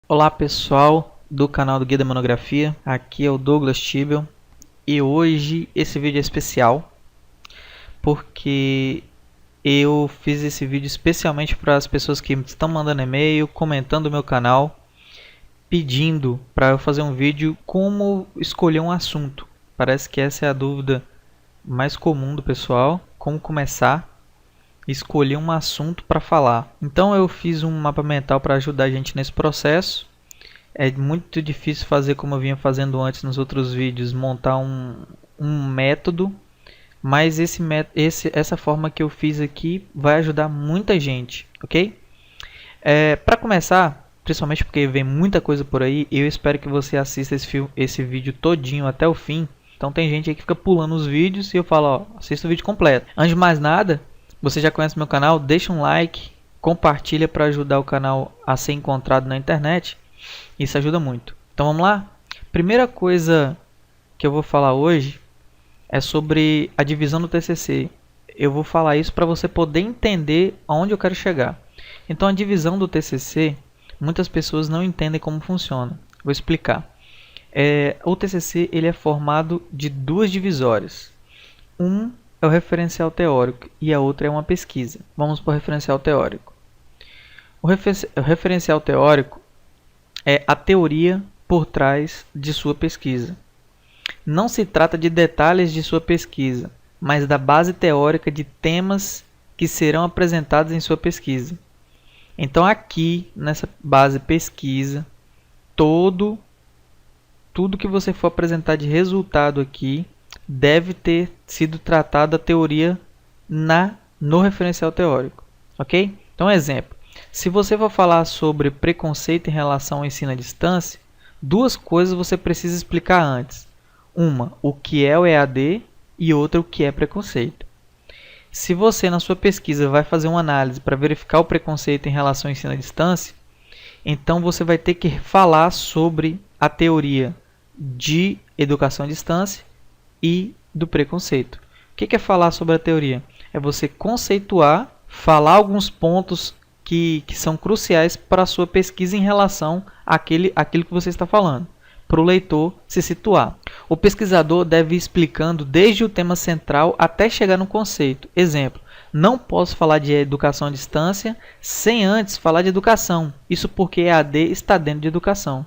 Olá pessoal do canal do Guia da Monografia, aqui é o Douglas Tibel e hoje esse vídeo é especial porque eu fiz esse vídeo especialmente para as pessoas que estão mandando e-mail, comentando o meu canal, pedindo para eu fazer um vídeo como escolher um assunto. Parece que essa é a dúvida mais comum do pessoal, como começar a escolher um assunto para falar. Então eu fiz um mapa mental para ajudar a gente nesse processo. É muito difícil fazer como eu vinha fazendo antes nos outros vídeos, montar um método, mas essa forma que eu fiz aqui vai ajudar muita gente, ok? Para começar, principalmente porque vem muita coisa por aí, eu espero que você assista esse vídeo todinho até o fim. Então tem gente aí que fica pulando os vídeos e eu falo, ó, assista o vídeo completo. Antes de mais nada, você já conhece meu canal, deixa um like, compartilha para ajudar o canal a ser encontrado na internet. Isso ajuda muito. Então vamos lá? Primeira coisa que eu vou falar hoje é sobre a divisão do TCC. Eu vou falar isso para você poder entender aonde eu quero chegar. Então a divisão do TCC, muitas pessoas não entendem como funciona. Vou explicar. O TCC ele é formado de duas divisórias. Um é o referencial teórico e a outra é uma pesquisa. Vamos para o referencial teórico. O referencial teórico é a teoria por trás de sua pesquisa. Não se trata de detalhes de sua pesquisa, mas da base teórica de temas que serão apresentados em sua pesquisa. Então aqui, nessa base pesquisa, tudo que você for apresentar de resultado aqui deve ter sido tratado a teoria no referencial teórico, ok? Então, exemplo. Se você for falar sobre preconceito em relação ao ensino à distância, duas coisas você precisa explicar antes. Uma, o que é o EAD e outra, o que é preconceito. Se você, na sua pesquisa, vai fazer uma análise para verificar o preconceito em relação ao ensino à distância, então você vai ter que falar sobre a teoria de educação à distância e do preconceito. O que é falar sobre a teoria? É você conceituar, falar alguns pontos que são cruciais para a sua pesquisa em relação àquilo que você está falando, para o leitor se situar. O pesquisador deve ir explicando desde o tema central até chegar no conceito. Exemplo, não posso falar de educação à distância sem antes falar de educação. Isso porque EAD está dentro de educação.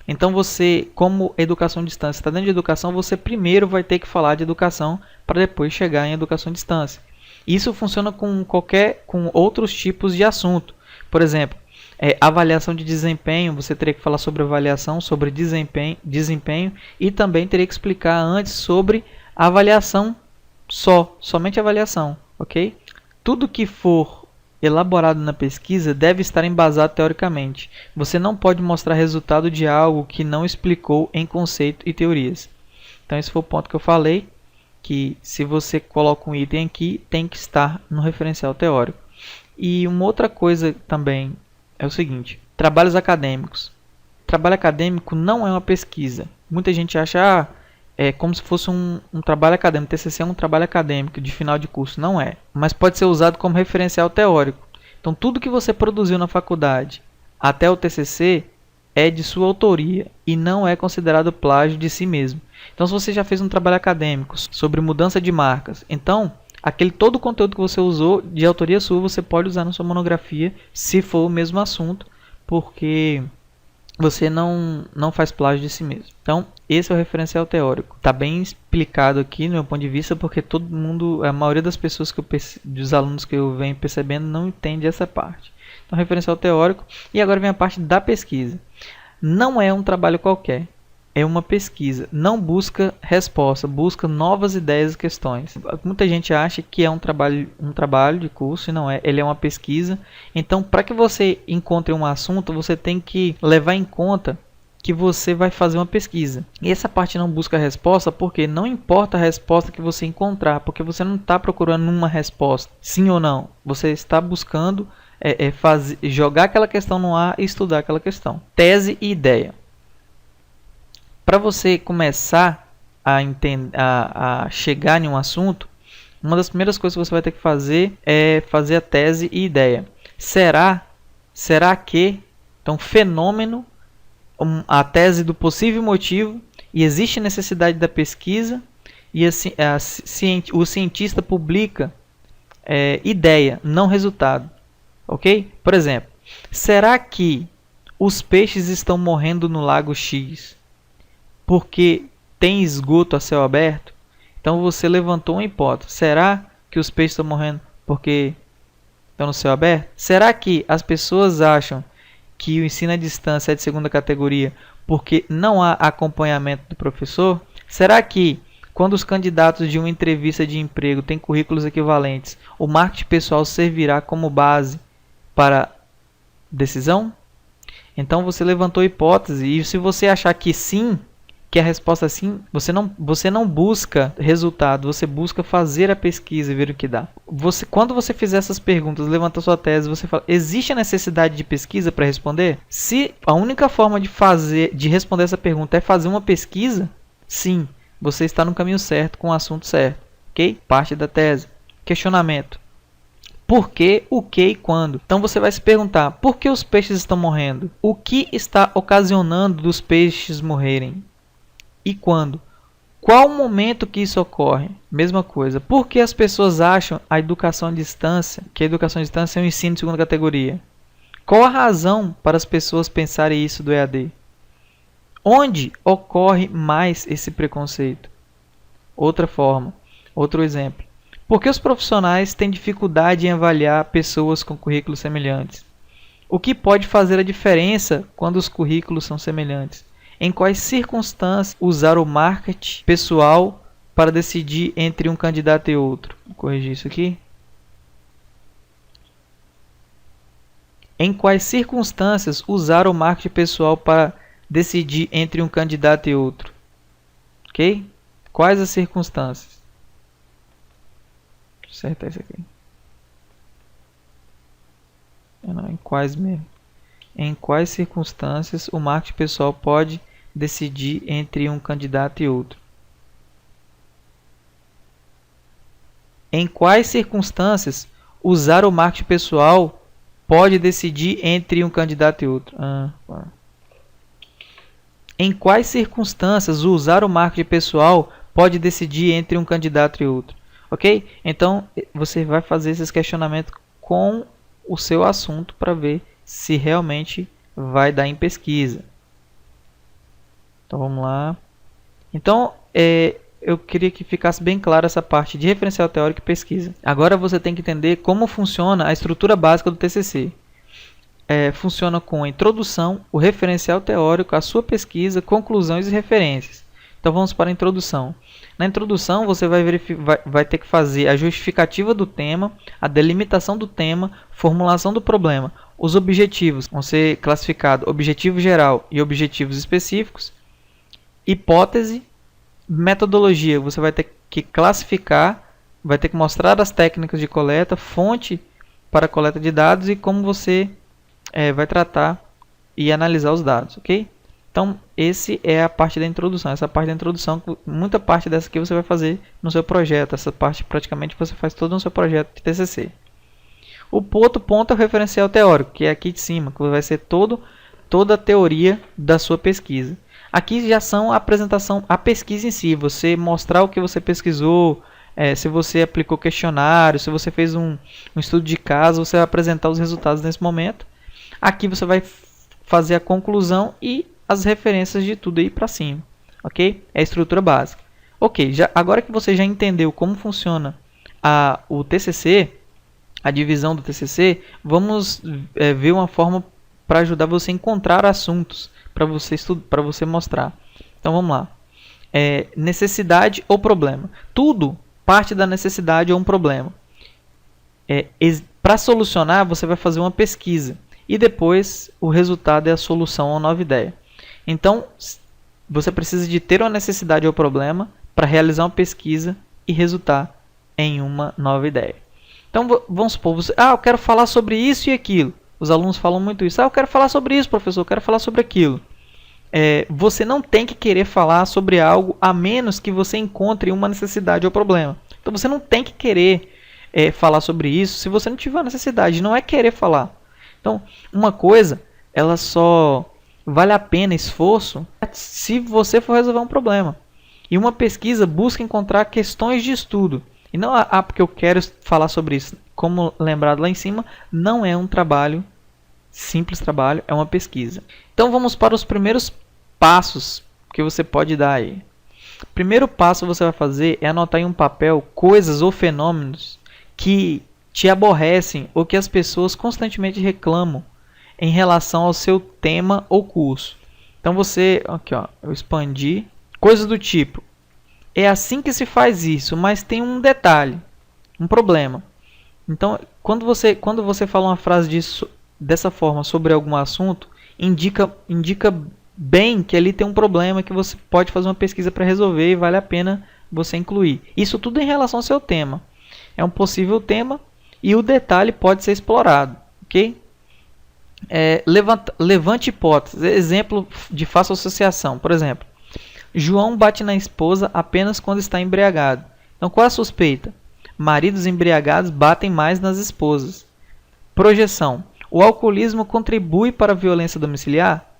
Então você, como educação à distância está dentro de educação, você primeiro vai ter que falar de educação para depois chegar em educação à distância. Isso funciona com outros tipos de assunto. Por exemplo, avaliação de desempenho, você teria que falar sobre avaliação, sobre desempenho e também teria que explicar antes sobre avaliação somente avaliação, ok? Tudo que for elaborado na pesquisa deve estar embasado teoricamente. Você não pode mostrar resultado de algo que não explicou em conceito e teorias. Então esse foi o ponto que eu falei, que se você coloca um item aqui, tem que estar no referencial teórico. E uma outra coisa também é o seguinte, trabalhos acadêmicos. Trabalho acadêmico não é uma pesquisa. Muita gente acha, é como se fosse um trabalho acadêmico. TCC é um trabalho acadêmico de final de curso. Não é, mas pode ser usado como referencial teórico. Então tudo que você produziu na faculdade até o TCC é de sua autoria e não é considerado plágio de si mesmo. Então se você já fez um trabalho acadêmico sobre mudança de marcas, então todo o conteúdo que você usou de autoria sua, você pode usar na sua monografia, se for o mesmo assunto, porque você não faz plágio de si mesmo. Então, esse é o referencial teórico. Está bem explicado aqui no meu ponto de vista, porque a maioria das pessoas dos alunos que eu venho percebendo não entende essa parte. Então, referencial teórico. E agora vem a parte da pesquisa. Não é um trabalho qualquer. É uma pesquisa, não busca resposta, busca novas ideias e questões. Muita gente acha que é um trabalho de curso e não é, ele é uma pesquisa. Então, para que você encontre um assunto, você tem que levar em conta que você vai fazer uma pesquisa. E essa parte não busca resposta porque não importa a resposta que você encontrar, porque você não está procurando uma resposta, sim ou não. Você está buscando jogar aquela questão no ar e estudar aquela questão. Tese e ideia. Para você começar a chegar em um assunto, uma das primeiras coisas que você vai ter que fazer é fazer a tese e ideia. Será que, então, fenômeno a tese do possível motivo e existe necessidade da pesquisa, e assim, o cientista publica ideia, não resultado. Ok? Por exemplo, será que os peixes estão morrendo no lago X porque tem esgoto a céu aberto? Então você levantou uma hipótese. Será que os peixes estão morrendo porque estão no céu aberto? Será que as pessoas acham que o ensino à distância é de segunda categoria porque não há acompanhamento do professor? Será que quando os candidatos de uma entrevista de emprego têm currículos equivalentes, o marketing pessoal servirá como base para decisão? Então você levantou a hipótese, e se você achar que sim, que a resposta é sim, você não busca resultado, você busca fazer a pesquisa e ver o que dá. Quando você fizer essas perguntas, levanta sua tese, você fala, existe a necessidade de pesquisa para responder? Se a única forma de responder essa pergunta é fazer uma pesquisa, sim, você está no caminho certo, com o assunto certo. Ok? Parte da tese. Questionamento. Por que, o que e quando? Então você vai se perguntar, por que os peixes estão morrendo? O que está ocasionando dos peixes morrerem? E quando? Qual o momento que isso ocorre? Mesma coisa. Por que as pessoas acham que a educação à distância é um ensino de segunda categoria? Qual a razão para as pessoas pensarem isso do EAD? Onde ocorre mais esse preconceito? Outra forma, outro exemplo. Por que os profissionais têm dificuldade em avaliar pessoas com currículos semelhantes? O que pode fazer a diferença quando os currículos são semelhantes? Em quais circunstâncias usar o marketing pessoal para decidir entre um candidato e outro? Vou corrigir isso aqui. Em quais circunstâncias usar o marketing pessoal para decidir entre um candidato e outro? Ok? Quais as circunstâncias? Deixa eu acertar isso aqui. Não, em quais mesmo? Em quais circunstâncias o marketing pessoal pode decidir entre um candidato e outro? Em quais circunstâncias usar o marketing pessoal pode decidir entre um candidato e outro? Em quais circunstâncias usar o marketing pessoal pode decidir entre um candidato e outro? Ok? Então, você vai fazer esses questionamentos com o seu assunto para ver se realmente vai dar em pesquisa. Então, vamos lá. Então, eu queria que ficasse bem clara essa parte de referencial teórico e pesquisa. Agora você tem que entender como funciona a estrutura básica do TCC. Funciona com a introdução, o referencial teórico, a sua pesquisa, conclusões e referências. Então vamos para a introdução. Na introdução você vai ter que fazer a justificativa do tema, a delimitação do tema, formulação do problema. Os objetivos vão ser classificados objetivo geral e objetivos específicos. Hipótese, metodologia, você vai ter que classificar, vai ter que mostrar as técnicas de coleta, fonte para a coleta de dados e como você vai tratar e analisar os dados, ok? Então, esse é a parte da introdução. Essa parte da introdução, muita parte dessa aqui você vai fazer no seu projeto. Essa parte praticamente você faz todo no seu projeto de TCC. O outro ponto é o referencial teórico, que é aqui de cima, que vai ser toda a teoria da sua pesquisa. Aqui já são a apresentação, a pesquisa em si, você mostrar o que você pesquisou, se você aplicou questionário, se você fez um estudo de caso, você vai apresentar os resultados nesse momento. Aqui você vai fazer a conclusão e as referências de tudo aí para cima, ok? É a estrutura básica. Ok, agora que você já entendeu como funciona o TCC, a divisão do TCC, vamos ver uma forma para ajudar você a encontrar assuntos para você mostrar. Então vamos lá. Necessidade ou problema. Tudo parte da necessidade ou um problema. Para solucionar, você vai fazer uma pesquisa. E depois o resultado é a solução ou nova ideia. Então, você precisa de ter uma necessidade ou problema para realizar uma pesquisa e resultar em uma nova ideia. Então, vamos supor, eu quero falar sobre isso e aquilo. Os alunos falam muito isso. Eu quero falar sobre isso, professor, eu quero falar sobre aquilo. Você não tem que querer falar sobre algo a menos que você encontre uma necessidade ou problema. Então, você não tem que querer falar sobre isso se você não tiver necessidade. Não é querer falar. Então, uma coisa, ela só vale a pena esforço se você for resolver um problema. E uma pesquisa busca encontrar questões de estudo. E não porque eu quero falar sobre isso. Como lembrado lá em cima, não é um trabalho, simples trabalho, é uma pesquisa. Então vamos para os primeiros passos que você pode dar aí. O primeiro passo que você vai fazer é anotar em um papel coisas ou fenômenos que te aborrecem ou que as pessoas constantemente reclamam em relação ao seu tema ou curso. Então você, aqui ó, eu expandi, coisas do tipo, é assim que se faz isso, mas tem um detalhe, um problema. Então, quando você fala uma frase dessa forma sobre algum assunto, indica bem que ali tem um problema que você pode fazer uma pesquisa para resolver e vale a pena você incluir. Isso tudo em relação ao seu tema. É um possível tema e o detalhe pode ser explorado, ok? Levante hipóteses. Exemplo de fácil associação. Por exemplo, João bate na esposa apenas quando está embriagado. Então, qual é a suspeita? Maridos embriagados batem mais nas esposas. Projeção. O alcoolismo contribui para a violência domiciliar?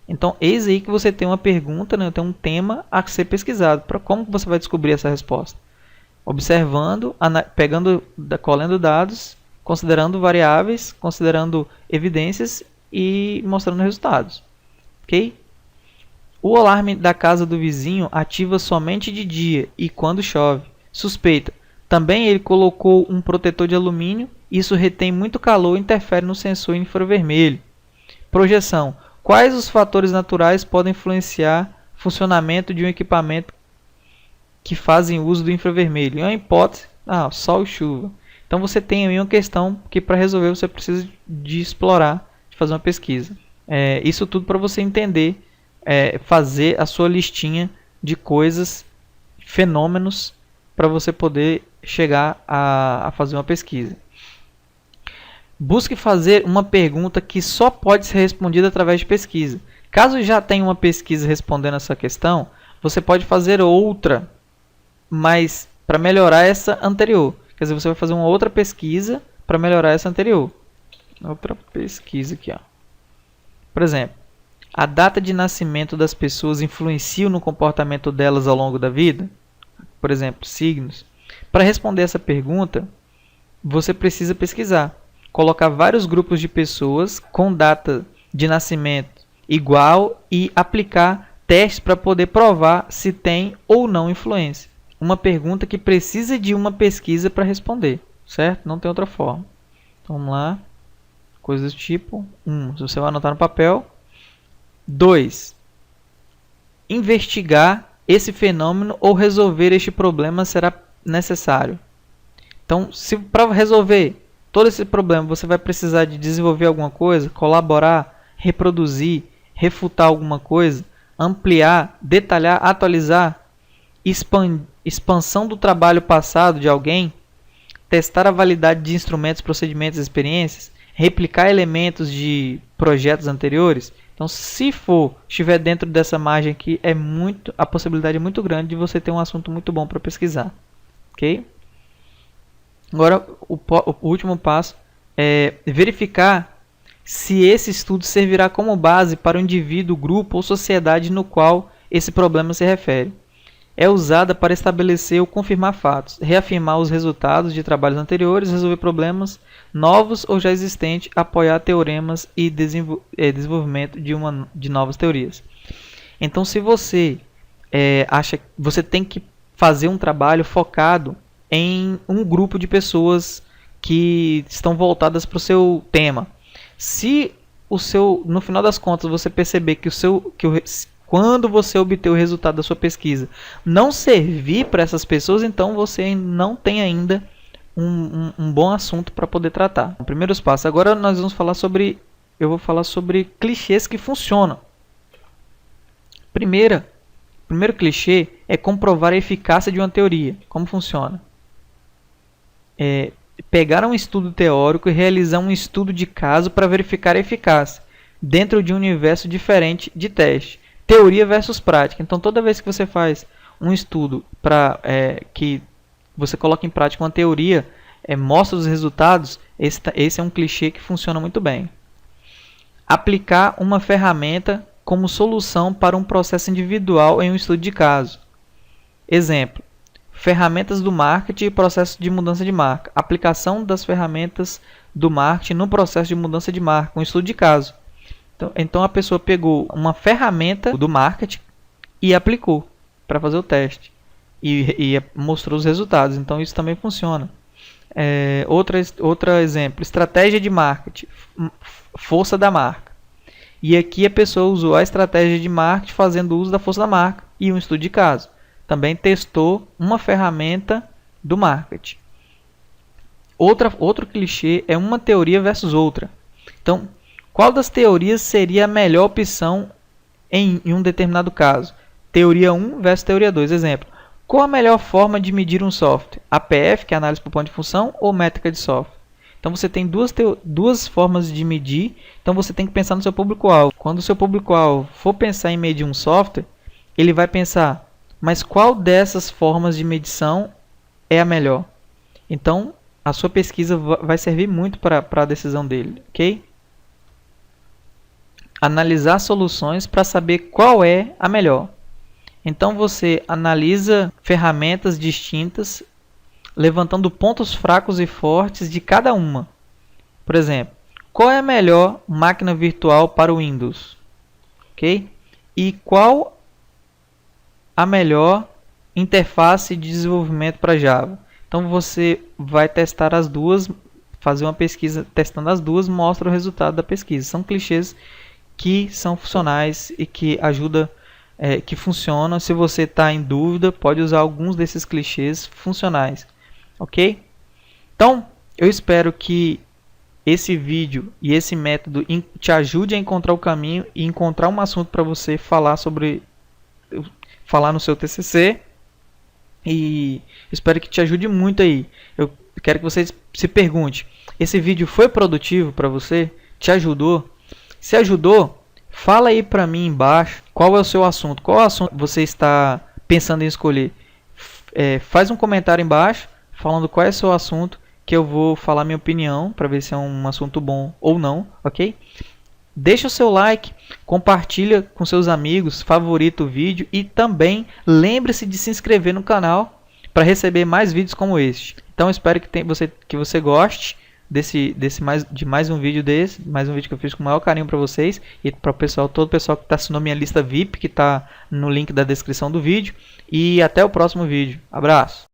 Então, eis aí que você tem uma pergunta, né? Tem um tema a ser pesquisado. Como você vai descobrir essa resposta? Observando, colhendo dados, considerando variáveis, considerando evidências e mostrando resultados. Ok? O alarme da casa do vizinho ativa somente de dia e quando chove. Suspeita. Também ele colocou um protetor de alumínio. Isso retém muito calor e interfere no sensor infravermelho. Projeção. Quais os fatores naturais podem influenciar o funcionamento de um equipamento que fazem uso do infravermelho? Em uma hipótese, sol e chuva. Então você tem aí uma questão que para resolver você precisa de explorar, de fazer uma pesquisa. Isso tudo para você entender, fazer a sua listinha de coisas, fenômenos, para você poder chegar a fazer uma pesquisa. Busque fazer uma pergunta que só pode ser respondida através de pesquisa. Caso já tenha uma pesquisa respondendo essa questão, você pode fazer outra, mas para melhorar essa anterior. Quer dizer, você vai fazer uma outra pesquisa para melhorar essa anterior. Outra pesquisa aqui, ó. Por exemplo, a data de nascimento das pessoas influencia no comportamento delas ao longo da vida? Por exemplo, signos. Para responder essa pergunta, você precisa pesquisar. Colocar vários grupos de pessoas com data de nascimento igual e aplicar testes para poder provar se tem ou não influência. Uma pergunta que precisa de uma pesquisa para responder, certo? Não tem outra forma. Então, vamos lá. Coisas do tipo 1. Você vai anotar no papel. 2. Investigar esse fenômeno ou resolver este problema será necessário. Então, se para resolver todo esse problema você vai precisar de desenvolver alguma coisa, colaborar, reproduzir, refutar alguma coisa, ampliar, detalhar, atualizar, expansão do trabalho passado de alguém, testar a validade de instrumentos, procedimentos e experiências, replicar elementos de projetos anteriores. Então, se estiver dentro dessa margem aqui, a possibilidade é muito grande de você ter um assunto muito bom para pesquisar. Ok? Agora, o último passo é verificar se esse estudo servirá como base para o indivíduo, grupo ou sociedade no qual esse problema se refere. É usada para estabelecer ou confirmar fatos, reafirmar os resultados de trabalhos anteriores, resolver problemas novos ou já existentes, apoiar teoremas e desenvolvimento de novas teorias. Então, se você acha que você tem que fazer um trabalho focado em um grupo de pessoas que estão voltadas para o seu tema. Se no final das contas você perceber que quando você obter o resultado da sua pesquisa não servir para essas pessoas, então você não tem ainda um bom assunto para poder tratar. Primeiros passos. Agora nós vamos falar eu vou falar sobre clichês que funcionam. Primeiro clichê é comprovar a eficácia de uma teoria. Como funciona? Pegar um estudo teórico e realizar um estudo de caso para verificar a eficácia dentro de um universo diferente de teste. Teoria versus prática. Então, toda vez que você faz um estudo que você coloca em prática uma teoria, mostra os resultados, esse é um clichê que funciona muito bem. Aplicar uma ferramenta como solução para um processo individual em um estudo de caso. Exemplo: ferramentas do marketing e processo de mudança de marca. Aplicação das ferramentas do marketing no processo de mudança de marca, um estudo de caso. Então a pessoa pegou uma ferramenta do marketing e aplicou para fazer o teste. E mostrou os resultados. Então isso também funciona. Outro exemplo: estratégia de marketing, força da marca. E aqui a pessoa usou a estratégia de marketing fazendo uso da força da marca e um estudo de caso. Também testou uma ferramenta do marketing. Outro clichê é uma teoria versus outra. Então, qual das teorias seria a melhor opção em um determinado caso? Teoria 1 versus teoria 2. Exemplo: qual a melhor forma de medir um software? APF, que é análise por ponto de função, ou métrica de software? Então você tem duas formas de medir, então você tem que pensar no seu público-alvo. Quando o seu público-alvo for pensar em medir um software, ele vai pensar: mas qual dessas formas de medição é a melhor? Então a sua pesquisa vai servir muito para a decisão dele, ok? Analisar soluções para saber qual é a melhor. Então você analisa ferramentas distintas, levantando pontos fracos e fortes de cada uma. Por exemplo, qual é a melhor máquina virtual para o Windows? Ok? E qual a melhor interface de desenvolvimento para Java? Então você vai testar as duas, fazer uma pesquisa testando as duas, mostra o resultado da pesquisa. São clichês que são funcionais e que ajudam, que funcionam. Se você está em dúvida, pode usar alguns desses clichês funcionais. Ok? Então, eu espero que esse vídeo e esse método te ajude a encontrar o caminho e encontrar um assunto para você falar no seu TCC. E espero que te ajude muito aí. Eu quero que você se pergunte: esse vídeo foi produtivo para você? Te ajudou? Se ajudou, fala aí para mim embaixo qual é o seu assunto. Qual assunto você está pensando em escolher? Faz um comentário embaixo falando qual é o seu assunto, que eu vou falar minha opinião para ver se é um assunto bom ou não, ok? Deixa o seu like, compartilha com seus amigos, favorita o vídeo e também lembre-se de se inscrever no canal para receber mais vídeos como este. Então espero que você goste de mais um vídeo mais um vídeo que eu fiz com o maior carinho para vocês e para todo o pessoal que está assinando minha lista VIP, que está no link da descrição do vídeo. E até o próximo vídeo. Abraço!